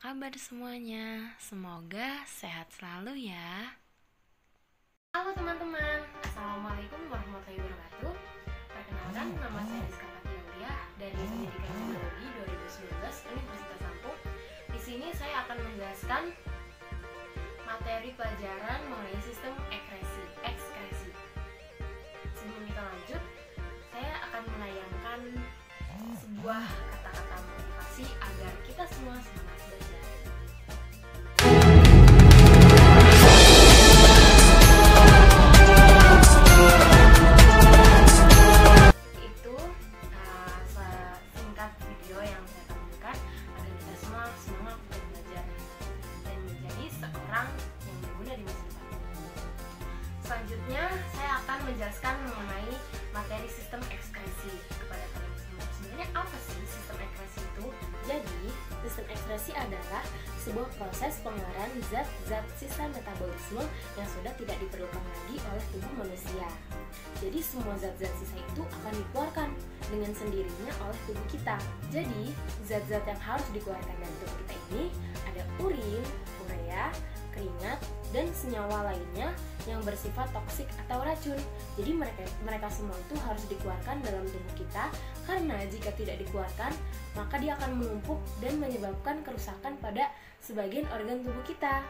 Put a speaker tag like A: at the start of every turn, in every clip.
A: kabar semuanya? Semoga sehat selalu ya. Halo teman-teman, Assalamualaikum warahmatullahi wabarakatuh. Perkenalkan, nama saya Rizka Fatia dari Pendidikan Teknologi 2019 Universitas Lampung. Di sini saya akan menjelaskan materi pelajaran mengenai sistem ekskresi. Sebelum kita lanjut, saya akan menayangkan sebuah kata-kata motivasi agar kita semua semangat belajar. Itu singkat video yang saya tampilkan agar kita semua semangat untuk belajar dan menjadi seorang yang berguna di masa depan. Selanjutnya, saya akan menjelaskan mengenai materi sistem ekskresi kepada kalian semua. Sebenarnya apa sih sistem ekskresi itu? Jadi, sistem ekskresi adalah sebuah proses pengeluaran zat-zat sisa metabolisme yang sudah tidak diperlukan lagi oleh tubuh manusia. Jadi, semua zat-zat sisa itu akan dikeluarkan dengan sendirinya oleh tubuh kita. Jadi, zat-zat yang harus dikeluarkan dari tubuh kita ini ada urin, urea, keringat, dan senyawa lainnya yang bersifat toksik atau racun. Jadi mereka semua itu harus dikeluarkan dalam tubuh kita, karena jika tidak dikeluarkan maka dia akan menumpuk dan menyebabkan kerusakan pada sebagian organ tubuh kita.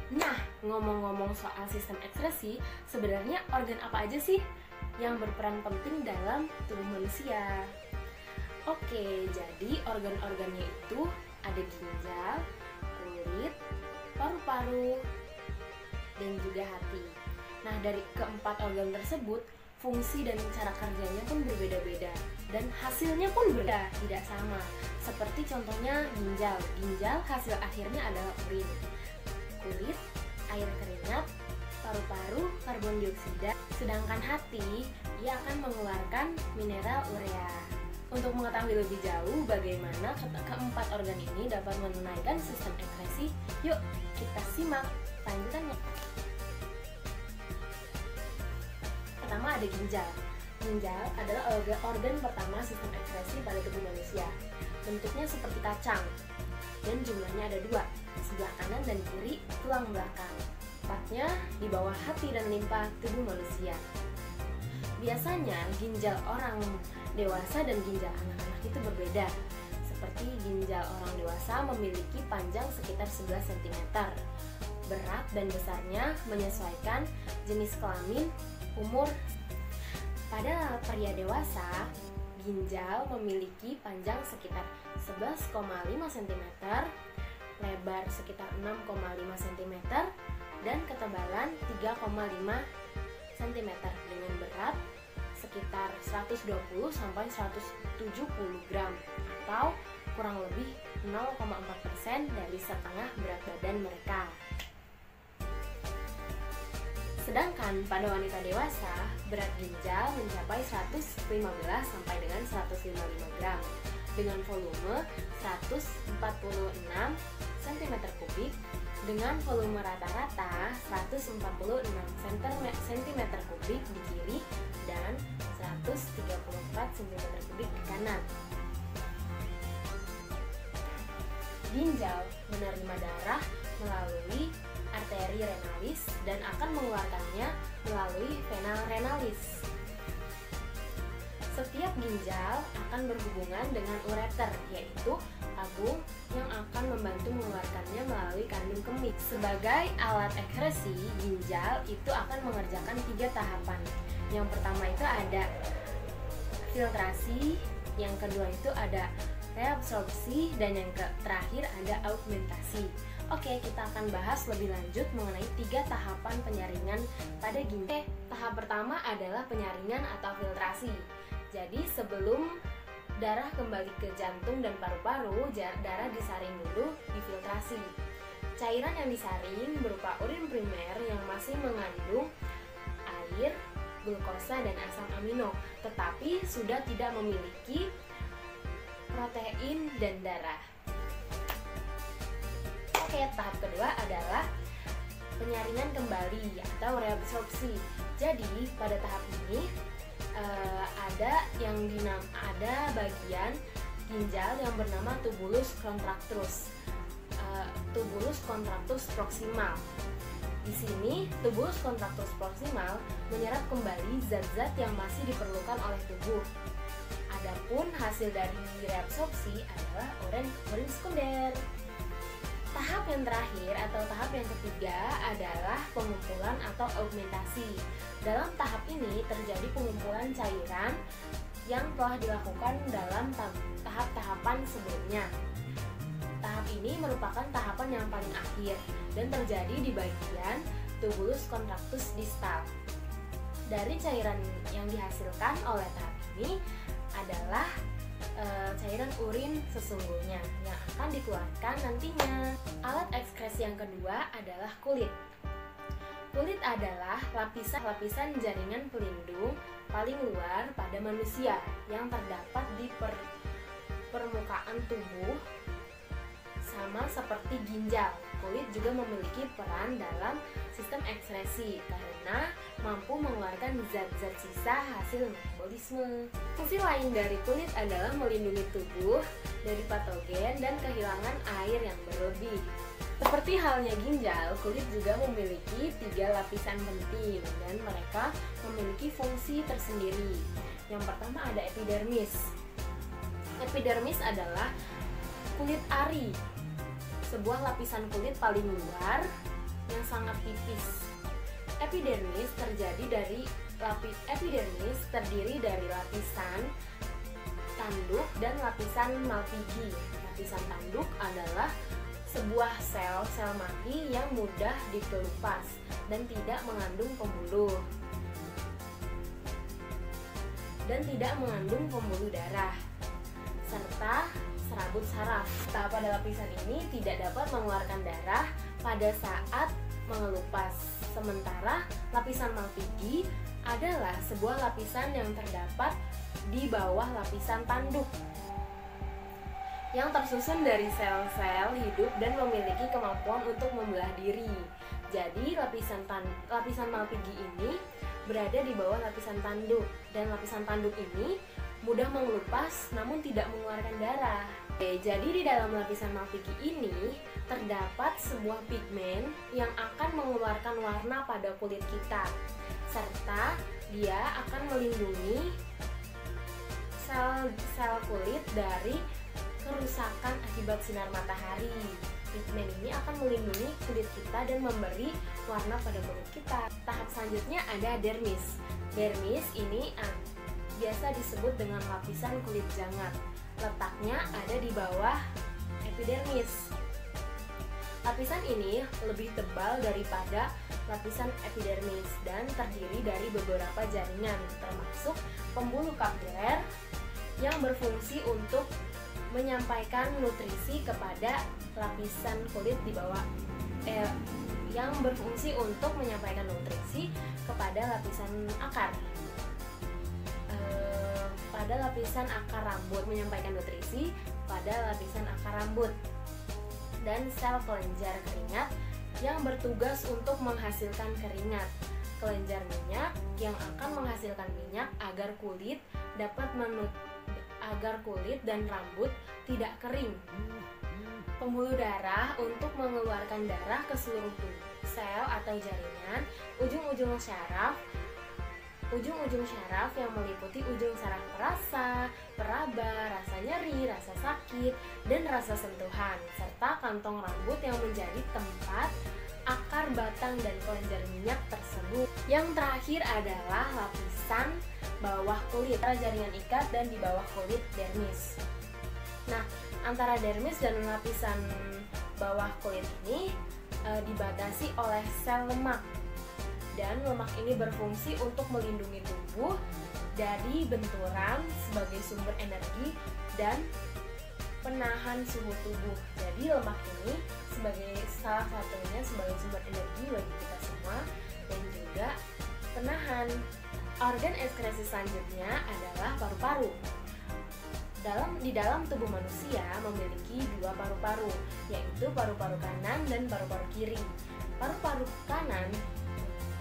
A: Nah, ngomong-ngomong soal sistem ekskresi, sebenarnya organ apa aja sih yang berperan penting dalam tubuh manusia? Oke, jadi organ-organnya itu ada ginjal, kulit, paru-paru, dan juga hati. Nah, dari keempat organ tersebut, fungsi dan cara kerjanya pun berbeda-beda dan hasilnya pun berbeda, tidak sama. Seperti contohnya ginjal. Ginjal hasil akhirnya adalah urin. Kulit, air keringat, paru-paru, karbon dioksida. Sedangkan hati, ia akan mengeluarkan mineral urea. Untuk mengetahui lebih jauh bagaimana keempat organ ini dapat menunaikan sistem ekskresi, yuk kita simak lanjutannya. Pertama ada ginjal. Ginjal adalah organ pertama sistem ekskresi pada tubuh manusia. Bentuknya seperti kacang dan jumlahnya ada 2, sebelah kanan dan kiri tulang belakang. Tepatnya di bawah hati dan limpa tubuh manusia. Biasanya ginjal orang dewasa dan ginjal anak-anak itu berbeda. Seperti ginjal orang dewasa memiliki panjang sekitar 11 cm. Berat dan besarnya menyesuaikan jenis kelamin, umur. Pada pria dewasa, ginjal memiliki panjang sekitar 11,5 cm, lebar sekitar 6,5 cm, dan ketebalan 3,5 cm dengan berat sekitar 120 sampai 170 gram atau kurang lebih 0,4% dari setengah berat badan mereka. Sedangkan pada wanita dewasa, berat ginjal mencapai 115 sampai dengan 155 gram dengan volume 146 cm3 dengan volume rata-rata 146 cm3 di kiri dan 134 cm3 di kanan. Ginjal menerima darah melalui arteri renalis dan akan mengeluarkannya melalui vena renalis. Setiap ginjal akan berhubungan dengan ureter, yaitu tabung yang akan membantu mengeluarkannya melalui kandung kemih. Sebagai alat ekskresi, ginjal itu akan mengerjakan 3 tahapan. Yang pertama itu ada filtrasi, yang kedua itu ada reabsorpsi, dan yang terakhir ada augmentasi. Oke, kita akan bahas lebih lanjut mengenai 3 tahapan penyaringan pada ginjal. Tahap pertama adalah penyaringan atau filtrasi. Jadi sebelum darah kembali ke jantung dan paru-paru, darah disaring dulu, difiltrasi. Cairan yang disaring berupa urin primer yang masih mengandung air, glukosa, dan asam amino, tetapi sudah tidak memiliki protein dan darah. Oke, tahap kedua adalah penyaringan kembali atau reabsorpsi. Jadi pada tahap ini ada bagian ginjal yang bernama tubulus contractus. tubulus contractus proximal. Di sini, tubulus contractus proximal menyerap kembali zat-zat yang masih diperlukan oleh tubuh. Adapun hasil dari reabsorpsi adalah urin sekunder. Tahap yang terakhir atau tahap yang ketiga adalah pengumpulan atau augmentasi. Dalam tahap ini terjadi pengumpulan cairan yang telah dilakukan dalam tahap-tahapan sebelumnya. Tahap ini merupakan tahapan yang paling akhir dan terjadi di bagian tubulus contractus distal. Dari cairan yang dihasilkan oleh tahap ini adalah cairan urin sesungguhnya yang akan dikeluarkan nantinya. Alat ekskresi yang kedua adalah kulit. Kulit adalah lapisan jaringan pelindung paling luar pada manusia yang terdapat di permukaan tubuh. Sama seperti ginjal, kulit juga memiliki peran dalam sistem ekskresi karena mampu mengeluarkan zat-zat sisa hasil metabolisme. Fungsi lain dari kulit adalah melindungi tubuh dari patogen dan kehilangan air yang berlebih. Seperti halnya ginjal, kulit juga memiliki 3 lapisan penting dan mereka memiliki fungsi tersendiri. Yang pertama ada epidermis. Epidermis adalah kulit ari, sebuah lapisan kulit paling luar yang sangat tipis. Epidermis terdiri dari lapisan tanduk dan lapisan Malpighi. Lapisan tanduk adalah sebuah sel mati yang mudah dikelupas dan tidak mengandung pembuluh darah serta serabut saraf. Pada lapisan ini tidak dapat mengeluarkan darah pada saat mengelupas. Sementara lapisan Malpighi adalah sebuah lapisan yang terdapat di bawah lapisan tanduk yang tersusun dari sel-sel hidup dan memiliki kemampuan untuk membelah diri. Jadi lapisan Malpighi ini berada di bawah lapisan tanduk dan lapisan tanduk ini mudah mengelupas namun tidak mengeluarkan darah. Jadi di dalam lapisan Malpighi ini terdapat sebuah pigmen yang akan mengeluarkan warna pada kulit kita, serta dia akan melindungi sel kulit dari kerusakan akibat sinar matahari. Pigmen ini akan melindungi kulit kita dan memberi warna pada kulit kita. Tahap selanjutnya ada dermis. Dermis ini biasa disebut dengan lapisan kulit jangat. Letaknya ada di bawah epidermis. Lapisan ini lebih tebal daripada lapisan epidermis dan terdiri dari beberapa jaringan, termasuk pembuluh kapiler yang berfungsi untuk menyampaikan nutrisi kepada lapisan kulit di bawah lapisan akar. Pada lapisan akar rambut, menyampaikan nutrisi pada lapisan akar rambut, dan sel kelenjar keringat yang bertugas untuk menghasilkan keringat, kelenjar minyak yang akan menghasilkan minyak agar kulit dan rambut tidak kering, pembuluh darah untuk mengeluarkan darah ke seluruh sel atau jaringan, ujung-ujung syaraf yang meliputi ujung saraf peraba, rasa nyeri, rasa sakit, dan rasa sentuhan, serta kantong rambut yang menjadi tempat akar, batang, dan kelenjar minyak tersebut. Yang terakhir adalah lapisan bawah kulit, antara jaringan ikat dan di bawah kulit dermis. Nah, antara dermis dan lapisan bawah kulit ini dibatasi oleh sel lemak. Dan lemak ini berfungsi untuk melindungi tubuh dari benturan sebagai sumber energi dan penahan suhu tubuh. Jadi lemak ini sebagai salah satunya sebagai sumber energi bagi kita semua dan juga penahan. Organ ekskresi selanjutnya adalah paru-paru. Di dalam tubuh manusia memiliki 2 paru-paru, yaitu paru-paru kanan dan paru-paru kiri. Paru-paru kanan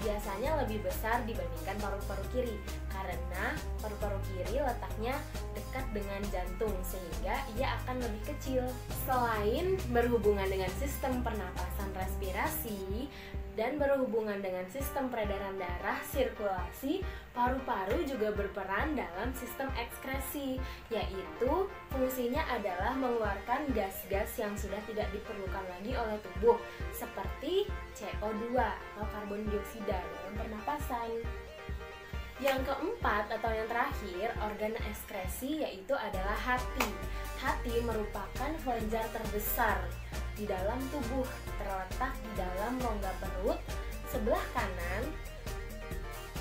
A: biasanya lebih besar dibandingkan paru-paru kiri karena paru-paru kiri letaknya dekat dekat dengan jantung sehingga ia akan lebih kecil. Selain berhubungan dengan sistem pernapasan respirasi dan berhubungan dengan sistem peredaran darah sirkulasi, paru-paru juga berperan dalam sistem ekskresi, yaitu fungsinya adalah mengeluarkan gas-gas yang sudah tidak diperlukan lagi oleh tubuh seperti CO2 atau karbon dioksida dalam pernapasan. Yang keempat atau yang terakhir, organ ekskresi yaitu adalah hati. Hati merupakan kelenjar terbesar di dalam tubuh, terletak di dalam rongga perut sebelah kanan,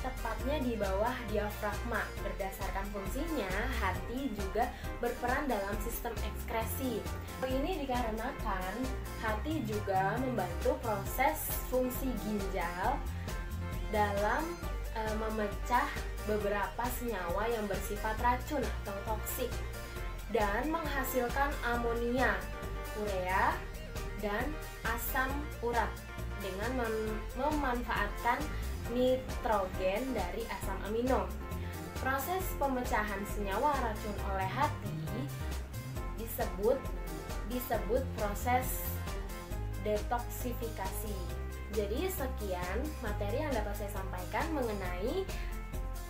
A: tepatnya di bawah diafragma. Berdasarkan fungsinya, hati juga berperan dalam sistem ekskresi. Ini dikarenakan hati juga membantu proses fungsi ginjal dalam memecah beberapa senyawa yang bersifat racun atau toksik dan menghasilkan amonia, urea, dan asam urat dengan memanfaatkan nitrogen dari asam amino. Proses pemecahan senyawa racun oleh hati disebut proses detoksifikasi. Jadi sekian materi yang dapat saya sampaikan mengenai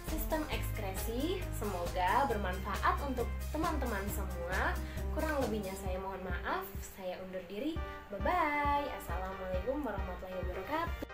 A: sistem ekskresi. Semoga bermanfaat untuk teman-teman semua. Kurang lebihnya saya mohon maaf. Saya undur diri. Bye-bye. Assalamualaikum warahmatullahi wabarakatuh.